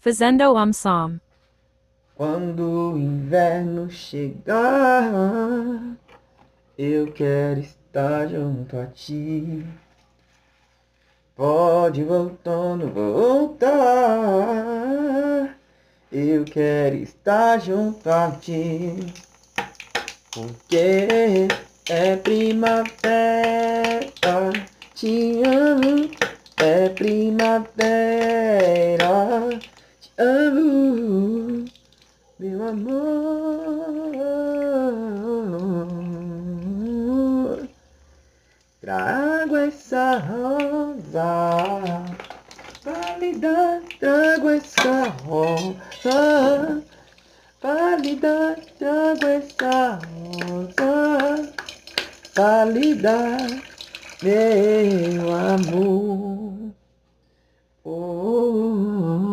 Fazendo som. Quando o inverno chegar, eu quero estar junto a ti. Pode voltando voltar. Eu quero estar junto a ti. Porque é primavera. Te amo. É primavera. Te amo. Meu amor, trago essa rosa, pálida, trago essa rosa, pálida, trago essa rosa, pálida, meu amor. Oh, oh, oh.